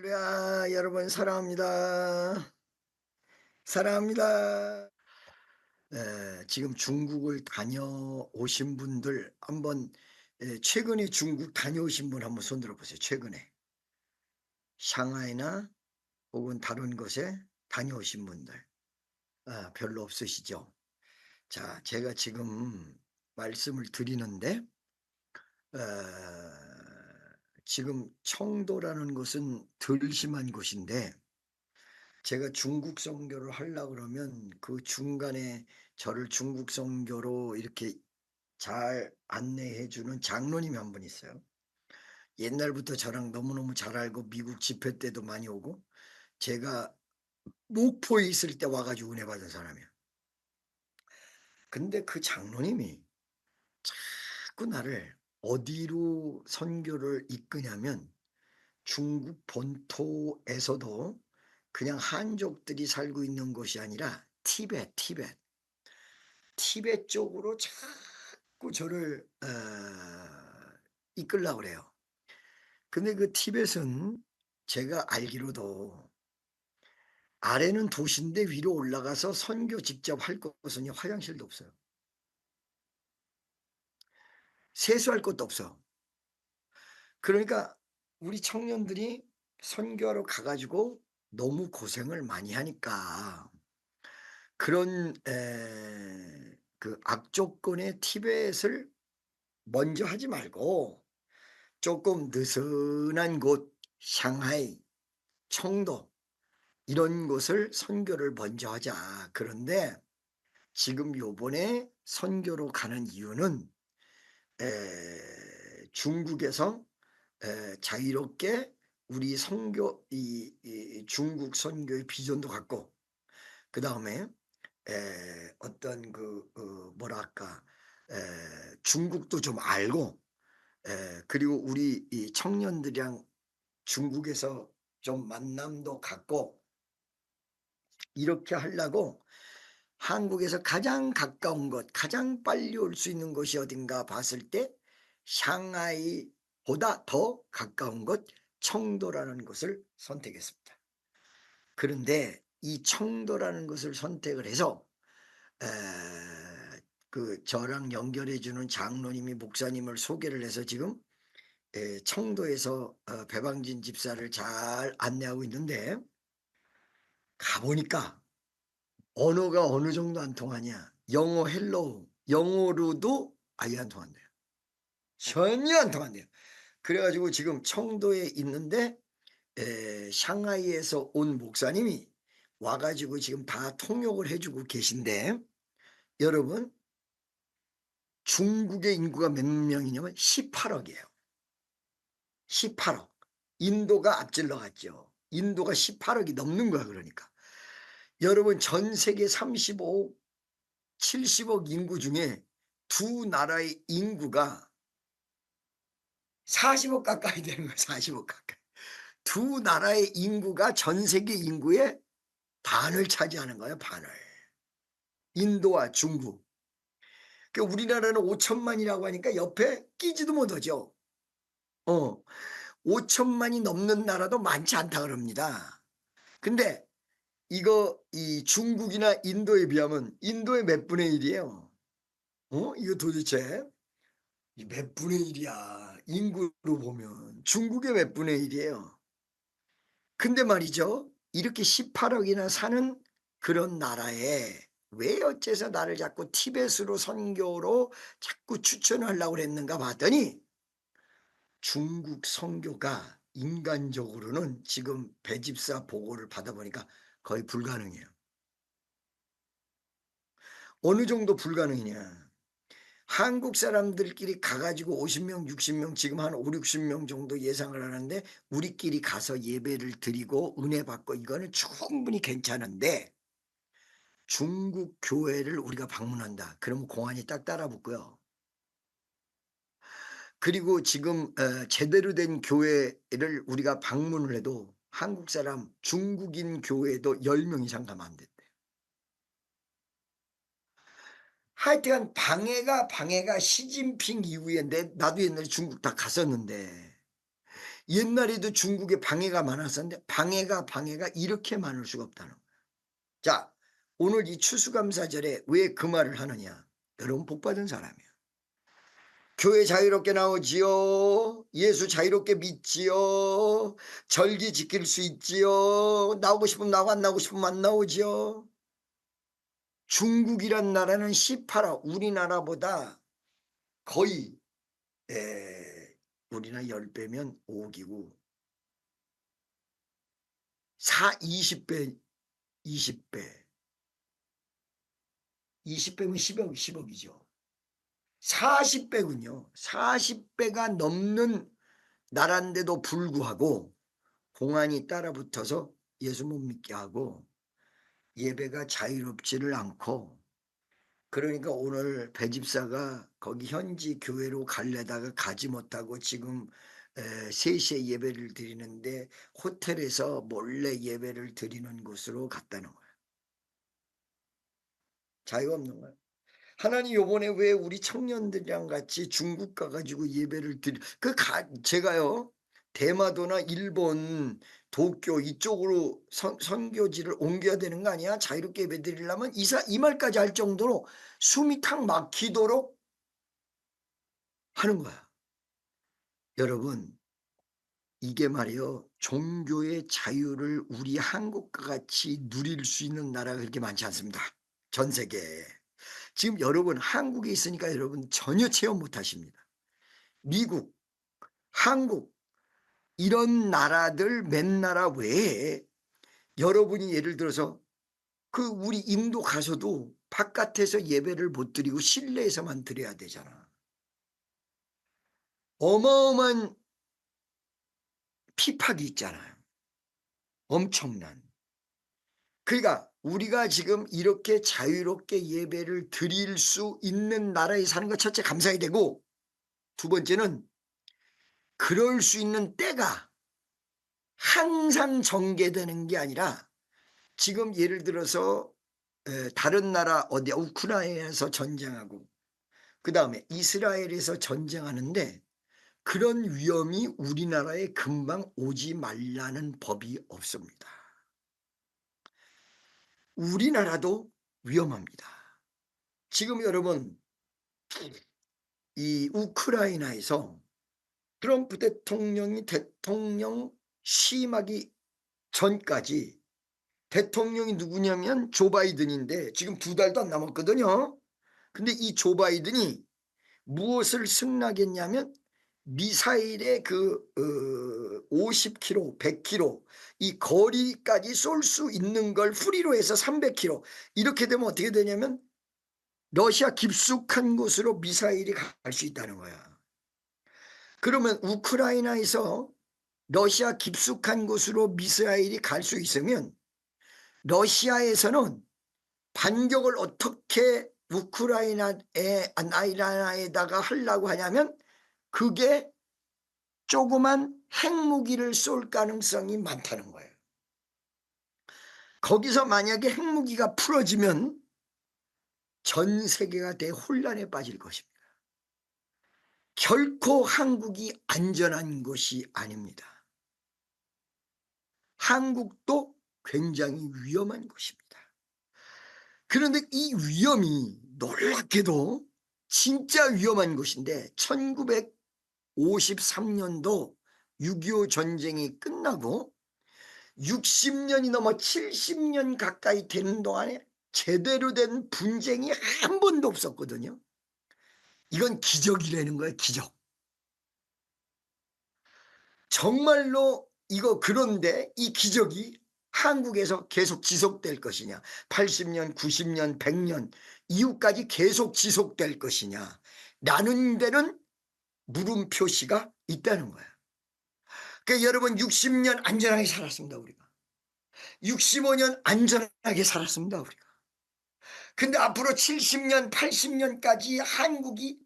할렐루야. 여러분 사랑합니다. 사랑합니다. 지금 중국을 다녀오신 분들 한번 최근에 중국 다녀오신 분 한번 손 들어 보세요. 최근에 샹하이나 혹은 다른 곳에 다녀오신 분들 별로 없으시죠? 자, 제가 지금 말씀을 드리는데 어, 지금 청도라는 곳은 덜 심한 곳인데 제가 중국 선교를 하려고 그러면 그 중간에 저를 중국 선교로 이렇게 잘 안내해 주는 장로님이 한 분 있어요. 옛날부터 저랑 너무너무 잘 알고 미국 집회 때도 많이 오고 제가 목포에 있을 때 와 가지고 은혜 받은 사람이에요. 근데 그 장로님이 자꾸 나를 어디로 선교를 이끄냐면 중국 본토에서도 그냥 한족들이 살고 있는 곳이 아니라 티벳 쪽으로 자꾸 저를 이끌려고 그래요. 근데 그 티벳은 제가 알기로도 아래는 도시인데 위로 올라가서 선교 직접 할 곳은 화장실도 없어요. 세수할 것도 없어. 그러니까 우리 청년들이 선교하러 가 가지고 너무 고생을 많이 하니까 그런 그 악조건의 티벳을 먼저 하지 말고 조금 느슨한 곳 샹하이, 청도 이런 곳을 선교를 먼저 하자. 그런데 지금 요번에 선교로 가는 이유는 중국에서 자유롭게 우리 선교 이 중국 선교의 비전도 갖고 그다음에 어떤 뭐랄까 중국도 좀 알고 그리고 우리 이 청년들이랑 중국에서 좀 만남도 갖고 이렇게 하려고 한국에서 가장 가까운 곳 가장 빨리 올 수 있는 곳이 어딘가 봤을 때 샹하이보다 더 가까운 곳 청도라는 곳을 선택했습니다. 그런데 이 청도라는 곳을 선택을 해서 에 저랑 연결해 주는 장로님이 목사님을 소개를 해서 지금 청도에서 배방진 집사를 잘 안내하고 있는데 가 보니까 언어가 어느 정도 안 통하냐. 영어 헬로우 영어로도 아예 안 통한대요. 전혀 안 통한대요. 그래 가지고 지금 청도에 있는데 샹하이에서 온 목사님이 와 가지고 지금 다 통역을 해 주고 계신데 여러분 중국의 인구가 몇 명이냐면 18억이에요. 18억. 인도가 앞질러 갔죠. 인도가 18억이 넘는 거야 그러니까. 여러분 전 세계 35억 70억 인구 중에 두 나라의 인구가 40억 가까이 되는 거예요. 40억 가까이. 두 나라의 인구가 전 세계 인구의 반을 차지하는 거예요 반을. 인도와 중국. 그러니까 우리나라는 5천만이라고 하니까 옆에 끼지도 못하죠. 어. 5천만이 넘는 나라도 많지 않다 그럽니다. 근데 이 중국이나 인도에 비하면 인도의 몇 분의 1 이에요. 이거 도대체 이 몇 분의 1 이야. 인구로 보면 중국의 몇 분의 1 이에요. 근데 말이죠. 이렇게 18억 이나 사는 그런 나라에 왜 어째서 나를 자꾸 티벳으로 선교로 자꾸 추천을 하려고 그랬는가 봤더니 중국 선교가 인간적으로는 지금 배집사 보고를 받아 보니까 거의 불가능해요. 어느 정도 불가능이냐. 한국 사람들끼리 가 가지고 50명 60명 지금 한 5-60명 정도 예상을 하는데 우리끼리 가서 예배를 드리고 은혜 받고 이거는 충분히 괜찮은데 중국 교회를 우리가 방문한다. 그러면 공안이 딱 따라붙고요. 그리고 지금 제대로 된 교회를 우리가 방문을 해도 한국 사람 중국인 교회도 10명 이상 가면 안 된대요. 하여튼간 방해가 시진핑 이후에 나도 옛날에 중국 다 갔었는데 옛날에도 중국에 방해가 많았었는데 방해가 이렇게 많을 수가 없다는 거예요. 자, 오늘 이 추수감사절에 왜 그 말을 하느냐. 여러분 복받은 사람이에요. 교회 자유롭게 나오지요. 예수 자유롭게 믿지요. 절기 지킬 수 있지요. 나오고 싶으면 나오고 안 나오고 싶으면 안 나오지요. 중국이란 나라는 18화 우리나라보다 거의 우리나라 10배면 5억이고 20배 20배 20배면 10억이죠. 40배군요. 40배가 넘는 나라인데도 불구하고 공안이 따라붙어서 예수 못 믿게 하고 예배가 자유롭지를 않고, 그러니까 오늘 배집사가 거기 현지 교회로 갈래다가 가지 못하고 지금 3시에 예배를 드리는데 호텔에서 몰래 예배를 드리는 곳으로 갔다는 거예요. 자유가 없는 거예요. 하나님 요번에 왜 우리 청년들이랑 같이 중국 가가지고 예배를 제가요 대마도나 일본 도쿄 이쪽으로 선교지를 옮겨야 되는 거 아니야? 자유롭게 예배 드리려면 이 말까지 할 정도로 숨이 탁 막히도록 하는 거야. 여러분, 이게 말이요 종교의 자유를 우리 한국과 같이 누릴 수 있는 나라가 그렇게 많지 않습니다. 전 세계에. 지금 여러분 한국에 있으니까 여러분 전혀 체험 못 하십니다. 미국, 한국 이런 나라들 몇 나라 외에 여러분이 예를 들어서 그 우리 인도 가서도 바깥에서 예배를 못 드리고 실내에서만 드려야 되잖아. 어마어마한 핍박이 있잖아요. 엄청난. 그러니까 우리가 지금 이렇게 자유롭게 예배를 드릴 수 있는 나라에 사는 것 첫째 감사해야 되고, 두 번째는 그럴 수 있는 때가 항상 전개되는 게 아니라 지금 예를 들어서 다른 나라 어디 우크라이나에서 전쟁하고 그다음에 이스라엘에서 전쟁하는데 그런 위험이 우리나라에 금방 오지 말라는 법이 없습니다. 우리나라도 위험합니다. 지금 여러분 이 우크라이나에서 트럼프 대통령이 대통령 취임하기 전까지 대통령이 누구냐면 조 바이든인데 지금 2달도 안 남았거든요. 근데 이 조 바이든이 무엇을 승낙했냐면 미사일의 50km, 100km 이 거리까지 쏠 수 있는 걸 프리로 해서 300km 이렇게 되면 어떻게 되냐면 러시아 깊숙한 곳으로 미사일이 갈 수 있다는 거야. 그러면 우크라이나에서 러시아 깊숙한 곳으로 미사일이 갈 수 있으면 러시아에서는 반격을 어떻게 우크라이나에다가 하려고 하냐면 그게 조그만 핵무기를 쏠 가능성이 많다는 거예요. 거기서 만약에 핵무기가 풀어지면 전 세계가 대혼란에 빠질 것입니다. 결코 한국이 안전한 곳이 아닙니다. 한국도 굉장히 위험한 곳입니다. 그런데 이 위험이 놀랍게도 진짜 위험한 곳인데 1953년도 6.25 전쟁이 끝나고 60년이 넘어 70년 가까이 되는 동안에 제대로 된 분쟁이 한 번도 없었거든요. 이건 기적이라는 거예요. 기적. 정말로 이거 그런데 이 기적이 한국에서 계속 지속될 것이냐 80년 90년 100년 이후까지 계속 지속될 것이냐 라는 데는 물음표시가 있다는 거야. 그러니까 여러분 60년 안전하게 살았습니다. 우리가 65년 안전하게 살았습니다. 우리가. 근데 앞으로 70년 80년까지 한국이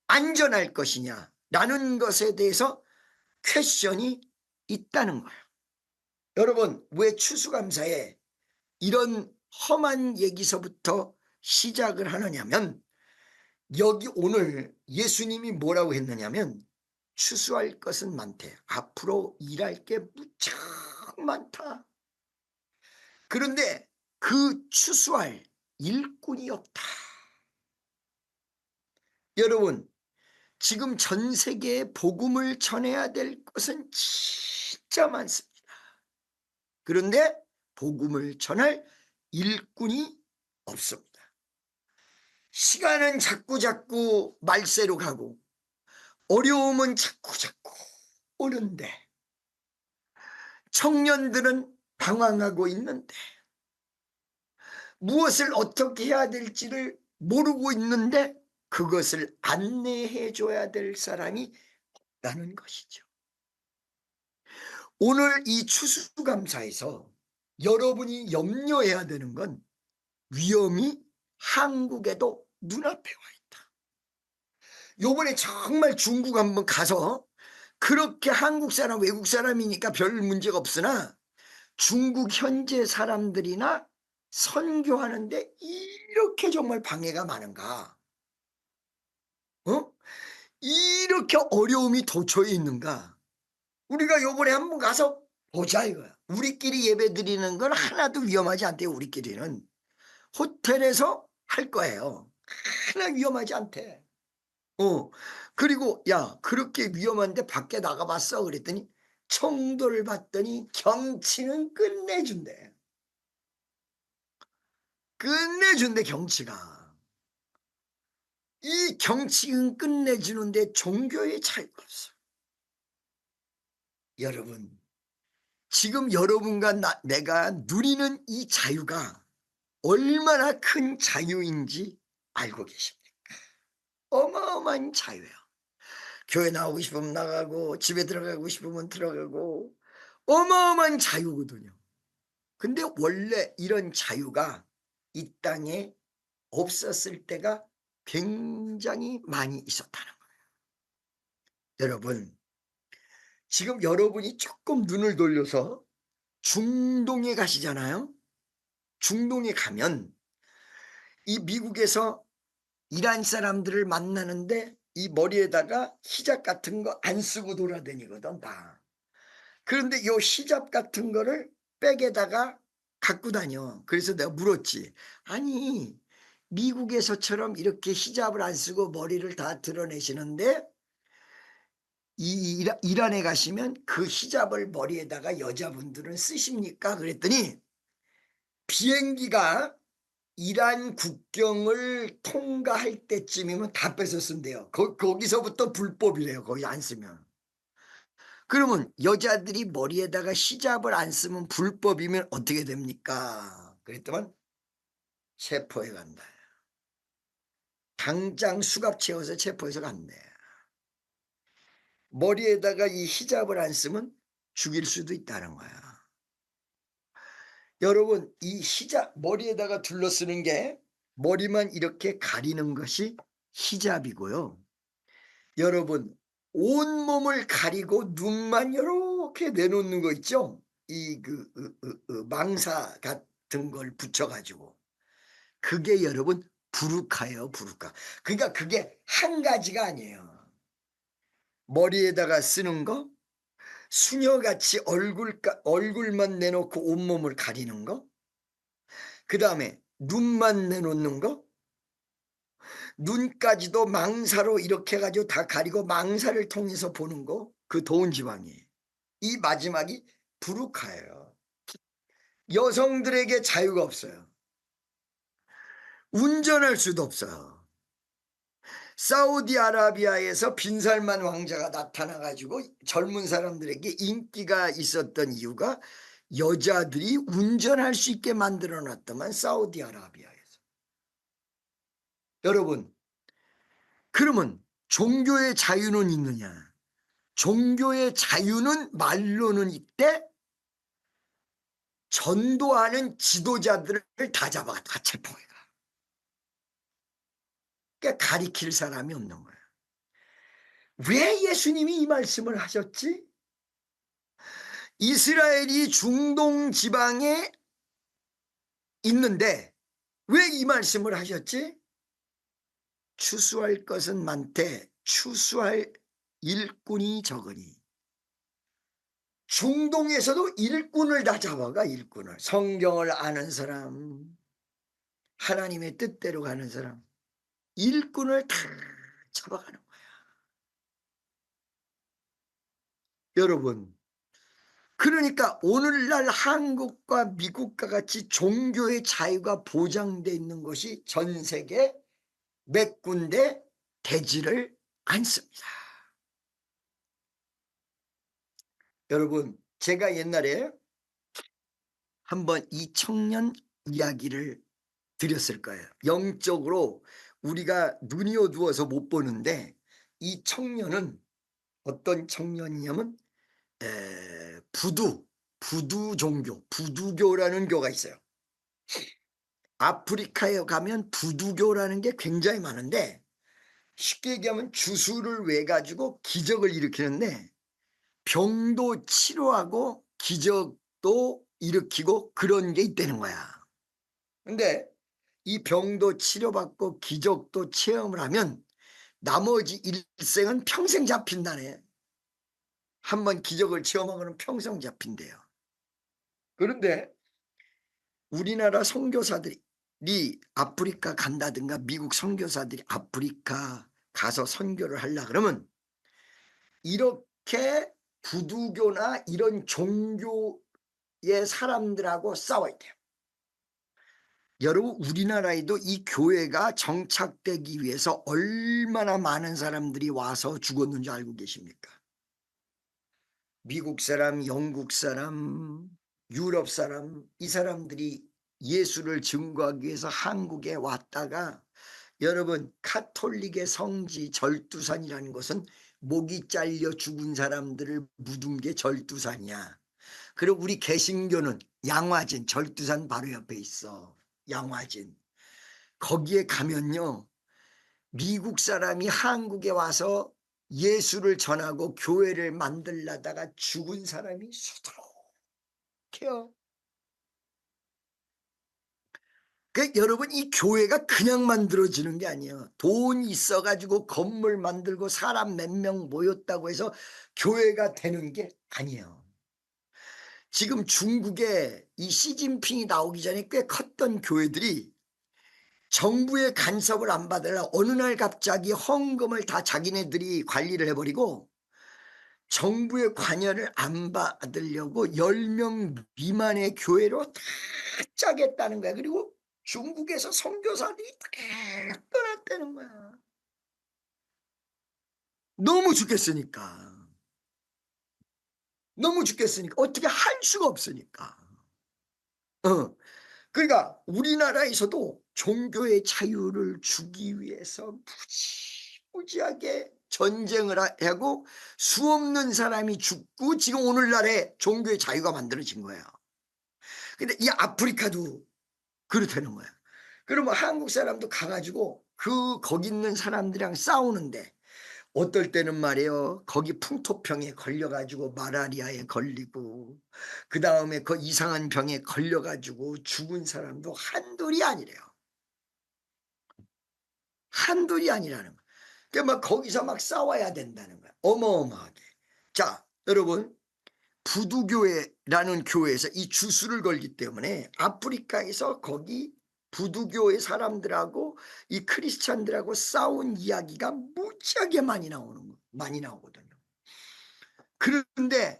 안전할 것이냐 라는 것에 대해서 퀘션이 있다는 거예요. 여러분 왜 추수감사에 이런 험한 얘기서부터 시작을 하느냐면 여기 오늘 예수님이 뭐라고 했느냐면 추수할 것은 많대. 앞으로 일할 게 무척 많다. 그런데 그 추수할 일꾼이 없다. 여러분, 지금 전 세계에 복음을 전해야 될 것은 진짜 많습니다. 그런데 복음을 전할 일꾼이 없습니다. 시간은 자꾸자꾸 말세로 가고 어려움은 자꾸자꾸 오는데 청년들은 방황하고 있는데 무엇을 어떻게 해야 될지를 모르고 있는데 그것을 안내해 줘야 될 사람이 없다는 것이죠. 오늘 이 추수감사에서 여러분이 염려해야 되는 건 위험이 한국에도 눈앞에 와 있다. 요번에 정말 중국 한번 가서 그렇게 한국 사람 외국 사람이니까 별 문제가 없으나 중국 현재 사람들이나 선교하는데 이렇게 정말 방해가 많은가? 이렇게 어려움이 도처에 있는가? 우리가 요번에 한번 가서 보자 이거야. 우리끼리 예배 드리는 건 하나도 위험하지 않대요. 우리끼리는 호텔에서 할 거예요. 하나 위험하지 않대. 그리고 야 그렇게 위험한데 밖에 나가봤어 그랬더니 청도를 봤더니 경치는 끝내준대. 끝내준대 경치가. 이 경치는 끝내주는데 종교의 차이가 없어. 여러분 지금 여러분과 내가 누리는 이 자유가 얼마나 큰 자유인지 알고 계십니까? 어마어마한 자유예요. 교회 나오고 싶으면 나가고 집에 들어가고 싶으면 들어가고 어마어마한 자유거든요. 근데 원래 이런 자유가 이 땅에 없었을 때가 굉장히 많이 있었다는 거예요. 여러분 지금 여러분이 조금 눈을 돌려서 중동에 가시잖아요. 중동에 가면 이 미국에서 이란 사람들을 만나는데 이 머리에다가 히잡 같은 거 안 쓰고 돌아다니거든 다. 그런데 요 히잡 같은 거를 백에다가 갖고 다녀. 그래서 내가 물었지. 아니 미국에서처럼 이렇게 히잡을 안 쓰고 머리를 다 드러내시는데 이 이란에 가시면 그 히잡을 머리에다가 여자분들은 쓰십니까? 그랬더니 비행기가 이란 국경을 통과할 때쯤이면 다 뺏어 쓴대요. 거기서부터 불법이래요. 거기 안 쓰면. 그러면 여자들이 머리에다가 히잡을 안 쓰면 불법이면 어떻게 됩니까? 그랬더만 체포해 간다. 당장 수갑 채워서 체포해서 간대. 머리에다가 이 히잡을 안 쓰면 죽일 수도 있다는 거야. 여러분 이 히잡 머리에다가 둘러쓰는 게 머리만 이렇게 가리는 것이 히잡이고요. 여러분 온몸을 가리고 눈만 이렇게 내놓는 거 있죠? 이 망사 같은 걸 붙여가지고 그게 여러분 부르카예요. 부르카. 그러니까 그게 한 가지가 아니에요. 머리에다가 쓰는 거 수녀같이 얼굴만 내놓고 온몸을 가리는 거 그 다음에 눈만 내놓는 거 눈까지도 망사로 이렇게 해가지고 다 가리고 망사를 통해서 보는 거 그 더운 지방이 이 마지막이 부르카예요. 여성들에게 자유가 없어요. 운전할 수도 없어요. 사우디아라비아에서 빈살만 왕자가 나타나가지고 젊은 사람들에게 인기가 있었던 이유가 여자들이 운전할 수 있게 만들어 놨더만 사우디아라비아에서. 여러분 그러면 종교의 자유는 있느냐? 종교의 자유는 말로는 있대 전도하는 지도자들을 다 잡아가 다 체포해가. 그러니까 가리킬 사람이 없는 거야. 왜 예수님이 이 말씀을 하셨지? 이스라엘이 중동 지방에 있는데 왜 이 말씀을 하셨지? 추수할 것은 많되 추수할 일꾼이 적으니. 중동에서도 일꾼을 다 잡아가. 일꾼을. 성경을 아는 사람, 하나님의 뜻대로 가는 사람, 일꾼을 다 잡아가는 거야. 여러분, 그러니까 오늘날 한국과 미국과 같이 종교의 자유가 보장되어 있는 것이 전 세계 몇 군데 되지를 않습니다. 여러분, 제가 옛날에 한번 이 청년 이야기를 드렸을 거예요. 영적으로 우리가 눈이 어두워서 못 보는데, 이 청년은 어떤 청년이냐면 부두 종교, 부두교라는 교가 있어요. 아프리카에 가면 부두교라는 게 굉장히 많은데, 쉽게 얘기하면 주술을 왜 가지고 기적을 일으키는데, 병도 치료하고 기적도 일으키고 그런 게 있다는 거야. 근데 이 병도 치료받고 기적도 체험을 하면 나머지 일생은 평생 잡힌다네. 한번 기적을 체험하고는 평생 잡힌대요. 그런데 우리나라 선교사들이 아프리카 간다든가 미국 선교사들이 아프리카 가서 선교를 하려고 그러면 이렇게 부두교나 이런 종교의 사람들하고 싸워야 돼요. 여러분, 우리나라에도 이 교회가 정착되기 위해서 얼마나 많은 사람들이 와서 죽었는지 알고 계십니까? 미국 사람, 영국 사람, 유럽 사람, 이 사람들이 예수를 증거하기 위해서 한국에 왔다가, 여러분, 카톨릭의 성지 절두산이라는 것은 목이 잘려 죽은 사람들을 묻은 게 절두산이야. 그리고 우리 개신교는 양화진, 절두산 바로 옆에 있어. 양화진. 거기에 가면요, 미국 사람이 한국에 와서 예수를 전하고 교회를 만들려다가 죽은 사람이 수두룩해요. 여러분, 이 교회가 그냥 만들어지는 게 아니에요. 돈 있어가지고 건물 만들고 사람 몇 명 모였다고 해서 교회가 되는 게 아니에요. 지금 중국에 이 시진핑이 나오기 전에 꽤 컸던 교회들이 정부의 간섭을 안 받으려 어느 날 갑자기 헌금을 다 자기네들이 관리를 해버리고 정부의 관여를 안 받으려고 10명 미만의 교회로 다 짜겠다는 거야. 그리고 중국에서 선교사들이 다 떠났다는 거야. 너무 죽겠으니까. 너무 죽겠으니까. 어떻게 할 수가 없으니까. 그러니까 우리나라에서도 종교의 자유를 주기 위해서 무지하게 전쟁을 하고 수없는 사람이 죽고 지금 오늘날에 종교의 자유가 만들어진 거예요. 근데 이 아프리카도 그렇다는 거야. 그러면 한국 사람도 가가지고 거기 있는 사람들이랑 싸우는데, 어떨 때는 말이에요, 거기 풍토병에 걸려가지고 마라리아에 걸리고 그 다음에 그 이상한 병에 걸려가지고 죽은 사람도 한둘이 아니래요. 한둘이 아니라는 거야. 그러니까 막 거기서 막 싸워야 된다는 거야. 어마어마하게. 자, 여러분, 부두교회라는 교회에서 이 주술을 걸기 때문에 아프리카에서 거기 부두교의 사람들하고 이 크리스찬들하고 싸운 이야기가 무지하게 많이 나오거든요. 그런데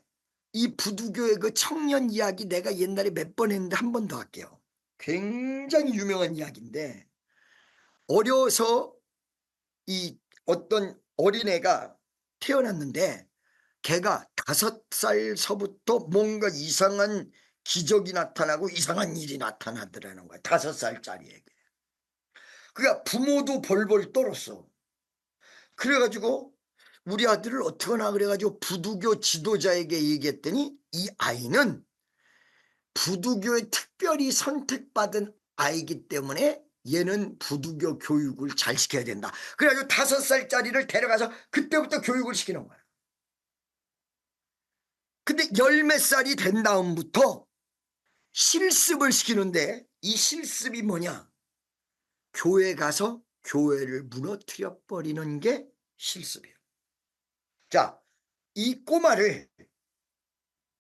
이 부두교의 그 청년 이야기 내가 옛날에 몇 번 했는데 한 번 더 할게요. 굉장히 유명한 이야기인데, 어려서 이 어떤 어린애가 태어났는데 걔가 5살서부터 뭔가 이상한 기적이 나타나고 이상한 일이 나타나더라는 거야. 5살짜리에게. 그러니까 부모도 벌벌 떨었어. 그래가지고 우리 아들을 어떡하나 그래가지고 부두교 지도자에게 얘기했더니, 이 아이는 부두교에 특별히 선택받은 아이기 때문에 얘는 부두교 교육을 잘 시켜야 된다. 그래가지고 5살짜리를 데려가서 그때부터 교육을 시키는 거야. 근데 열 몇 살이 된 다음부터 실습을 시키는데, 이 실습이 뭐냐? 교회 가서 교회를 무너뜨려 버리는 게 실습이에요. 자, 이 꼬마를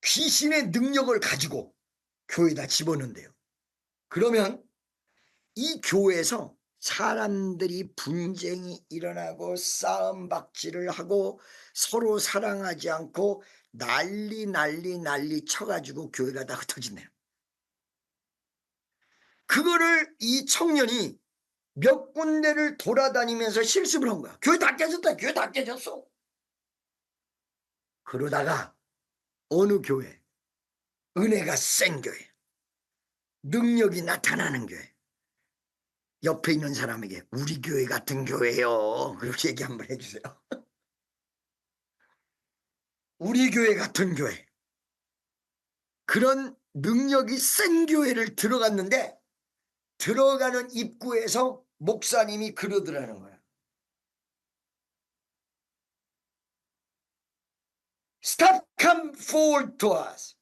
귀신의 능력을 가지고 교회에다 집어넣는데요. 그러면 이 교회에서 사람들이 분쟁이 일어나고 싸움박질을 하고 서로 사랑하지 않고 난리 쳐가지고 교회가 다 흩어지네요. 그거를 이 청년이 몇 군데를 돌아다니면서 실습을 한 거야. 교회 다 깨졌다. 교회 다 깨졌어. 그러다가 어느 교회, 은혜가 센 교회, 능력이 나타나는 교회, 옆에 있는 사람에게 우리 교회 같은 교회요. 그렇게 얘기 한번 해주세요. 우리 교회 같은 교회. 그런 능력이 센 교회를 들어갔는데 들어가는 입구에서 목사님이 그러더라는 거야. Stop, come forward to us.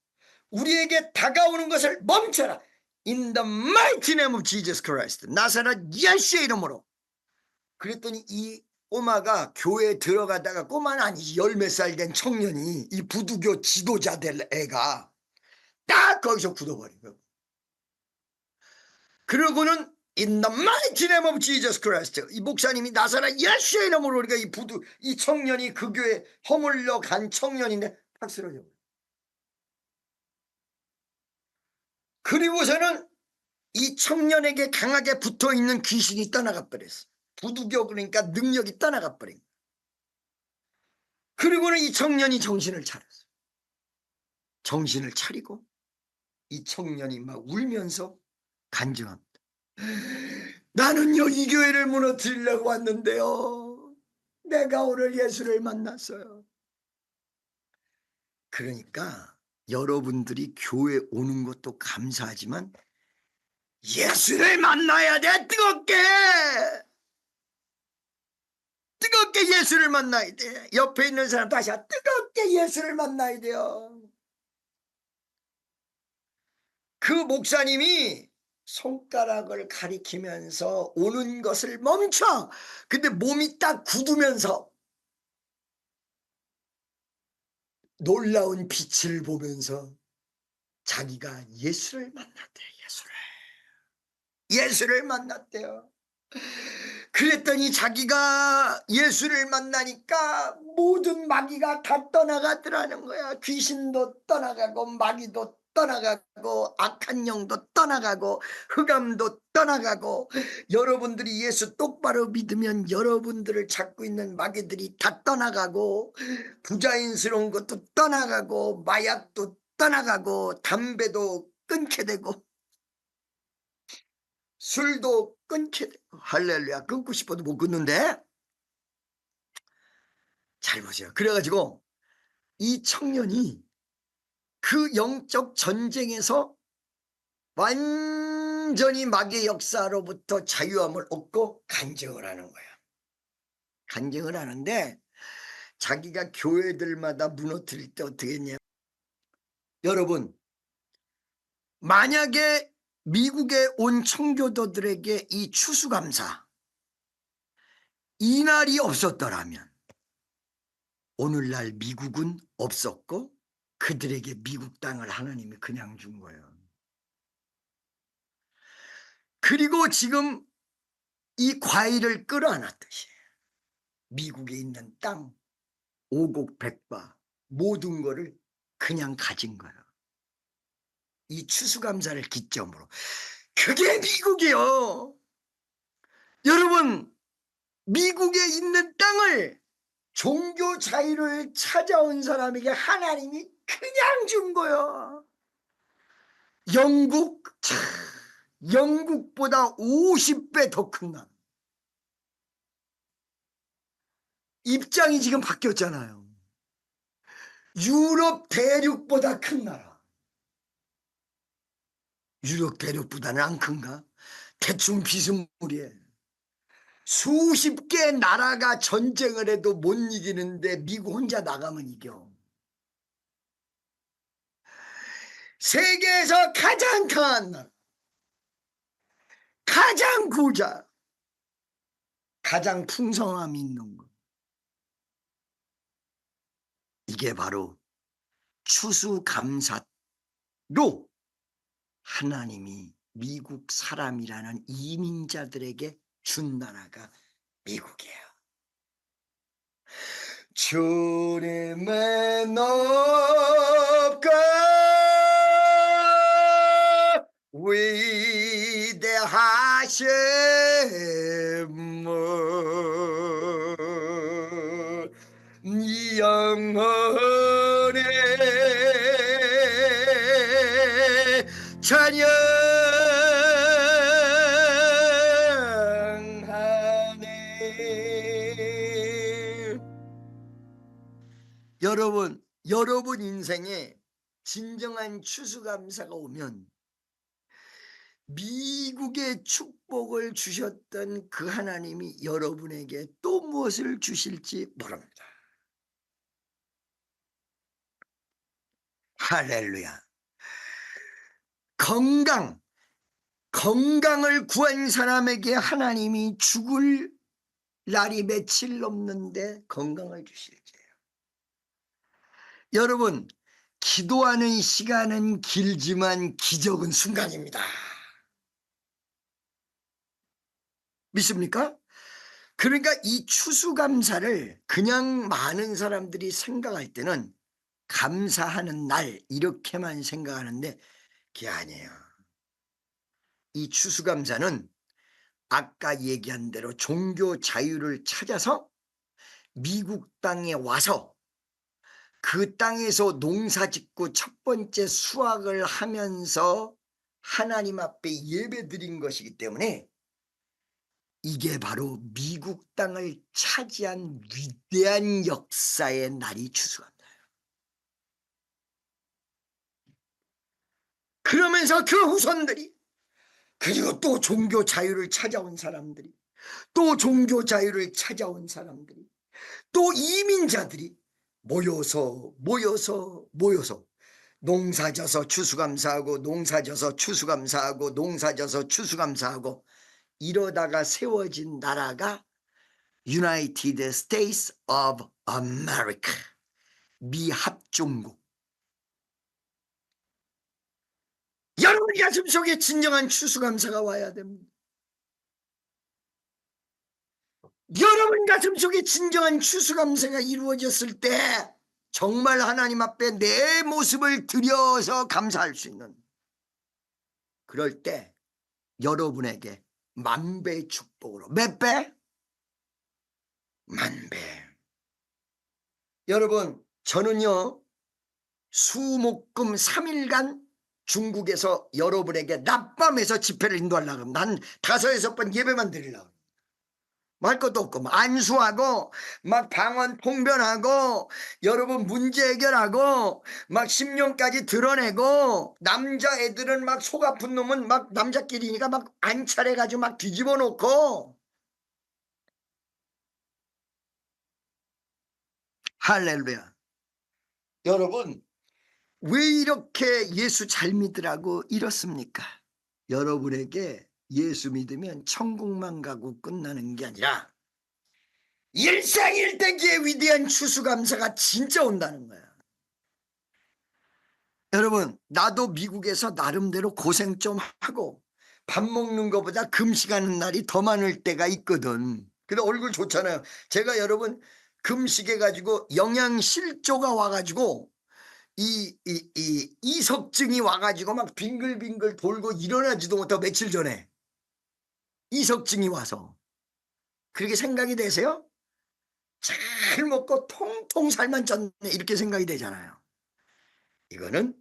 우리에게 다가오는 것을 멈춰라. In the mighty name of Jesus Christ. 나사렛 예수의 이름으로. 그랬더니 이 꼬마가 교회에 들어가다가, 꼬마는 아니지, 열 몇 살 된 청년이, 이 부두교 지도자 될 애가 딱 거기서 굳어버린 거예요. 그러고는 In the mighty name of Jesus Christ. 이 목사님이 나사렛 예수의 이름으로, 우리가 이 청년이 그 교회 허물려 간 청년인데 팍 쓰러져. 그리고서는 이 청년에게 강하게 붙어있는 귀신이 떠나가 버렸어. 부두교, 그러니까 능력이 떠나가 버린 거야. 그리고는 이 청년이 정신을 차렸어. 정신을 차리고 이 청년이 막 울면서 간증합니다. 나는요, 이 교회를 무너뜨리려고 왔는데요, 내가 오늘 예수를 만났어요. 그러니까 여러분들이 교회 오는 것도 감사하지만 예수를 만나야 돼. 뜨겁게 예수를 만나야 돼. 옆에 있는 사람 다시 뜨겁게 예수를 만나야 돼요. 그 목사님이 손가락을 가리키면서 오는 것을 멈춰. 근데 몸이 딱 굳으면서 놀라운 빛을 보면서 자기가 예수를 만났대요. 예수를 만났대요. 그랬더니 자기가 예수를 만나니까 모든 마귀가 다 떠나가더라는 거야. 귀신도 떠나가고 마귀도 떠나가고 악한 영도 떠나가고 흑암도 떠나가고, 여러분들이 예수 똑바로 믿으면 여러분들을 잡고 있는 마귀들이 다 떠나가고, 부자연스러운 것도 떠나가고, 마약도 떠나가고, 담배도 끊게 되고, 술도 끊게 되고. 할렐루야. 끊고 싶어도 못 끊는데. 잘 보세요. 그래가지고 이 청년이 그 영적 전쟁에서 완전히 마귀의 역사로부터 자유함을 얻고 간증을 하는 거야. 간증을 하는데 자기가 교회들마다 무너뜨릴 때 어떻게 했냐. 여러분, 만약에 미국에 온 청교도들에게 이 추수감사 이날이 없었더라면 오늘날 미국은 없었고 그들에게 미국 땅을 하나님이 그냥 준 거예요. 그리고 지금 이 과일을 끌어안았듯이 미국에 있는 땅, 오곡 백과 모든 거를 그냥 가진 거예요. 이 추수감사를 기점으로. 그게 미국이요. 여러분, 미국에 있는 땅을 종교 자유를 찾아온 사람에게 하나님이 그냥 준 거예요. 영국보다 50배 더 큰 나라. 입장이 지금 바뀌었잖아요. 유럽 대륙보다 큰 나라. 유럽 대륙보다는 안 큰가? 대충 비스무리해. 수십 개 나라가 전쟁을 해도 못 이기는데 미국 혼자 나가면 이겨. 세계에서 가장 강한 나라, 가장 부자, 가장 풍성함이 있는 것. 이게 바로 추수감사로 하나님이 미국 사람이라는 이민자들에게 준 나라가 미국이에요. 주님의 높고 위대하심을 영원히 찬양하네. 여러분 인생에 진정한 추수감사가 오면 미국의 축복을 주셨던 그 하나님이 여러분에게 또 무엇을 주실지 모릅니다. 할렐루야. 건강을 구한 사람에게 하나님이 죽을 날이 며칠 넘는데 건강을 주실지요. 여러분, 기도하는 시간은 길지만 기적은 순간입니다. 믿습니까? 그러니까 이 추수감사를 그냥 많은 사람들이 생각할 때는 감사하는 날 이렇게만 생각하는데 그게 아니에요. 이 추수감사는 아까 얘기한 대로 종교 자유를 찾아서 미국 땅에 와서 그 땅에서 농사짓고 첫 번째 수확을 하면서 하나님 앞에 예배드린 것이기 때문에 이게 바로 미국 땅을 차지한 위대한 역사의 날이 추수감사예요. 그러면서 그 후손들이, 그리고 또 종교 자유를 찾아온 사람들이, 또 종교 자유를 찾아온 사람들이, 또 이민자들이 모여서 농사져서 추수감사하고 농사져서 추수감사하고 농사져서 추수감사하고 이러다가 세워진 나라가 United States of America, 미합중국. 여러분 가슴 속에 진정한 추수감사가 와야 됩니다. 여러분 가슴 속에 진정한 추수감사가 이루어졌을 때 정말 하나님 앞에 내 모습을 드려서 감사할 수 있는, 그럴 때 여러분에게 만배의 축복으로, 몇 배? 만배. 여러분, 저는요 수목금 3일간 중국에서 여러분에게 낮밤에서 집회를 인도하려고 합니다. 한 5-6번 예배만 드리려고. 말 것도 없고 막 안수하고 막 방언 통변하고 여러분 문제 해결하고 막 심령까지 드러내고, 남자애들은 막 속 아픈 놈은 막 남자끼리니까 막 안차려가지고 막 뒤집어 놓고. 할렐루야. 여러분 왜 이렇게 예수 잘 믿으라고 이렇습니까? 여러분에게 예수 믿으면 천국만 가고 끝나는 게 아니라 일생일대기의 위대한 추수감사가 진짜 온다는 거야. 여러분, 나도 미국에서 나름대로 고생 좀 하고 밥 먹는 것보다 금식하는 날이 더 많을 때가 있거든. 근데 얼굴 좋잖아요. 제가 여러분 금식해가지고 영양실조가 와가지고 이석증이 와가지고 막 빙글빙글 돌고 일어나지도 못하고, 며칠 전에 이석증이 와서. 그렇게 생각이 되세요? 잘 먹고 통통 살만 쪘네 이렇게 생각이 되잖아요. 이거는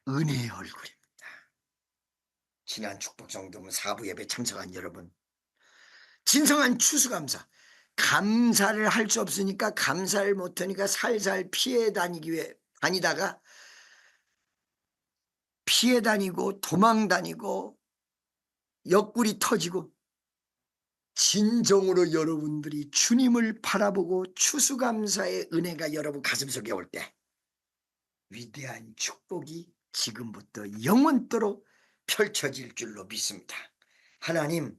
은혜의 얼굴입니다. 지난 축복성도문 4부 예배 참석한 여러분, 진정한 추수감사, 감사를 할 수 없으니까 감사를 못하니까 살살 피해 다니다가 피해 다니고 도망 다니고 옆구리 터지고, 진정으로 여러분들이 주님을 바라보고 추수감사의 은혜가 여러분 가슴속에 올 때 위대한 축복이 지금부터 영원토록 펼쳐질 줄로 믿습니다. 하나님,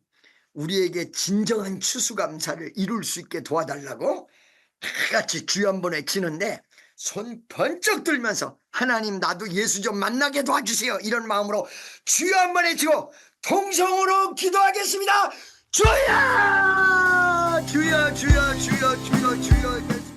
우리에게 진정한 추수감사를 이룰 수 있게 도와달라고 다 같이 주여 한번 외치는데, 손 번쩍 들면서 하나님 나도 예수 좀 만나게 도와주세요. 이런 마음으로 주여 한번 외치고 통성으로 기도하겠습니다. 주여 주여 주여 주여 주여 주여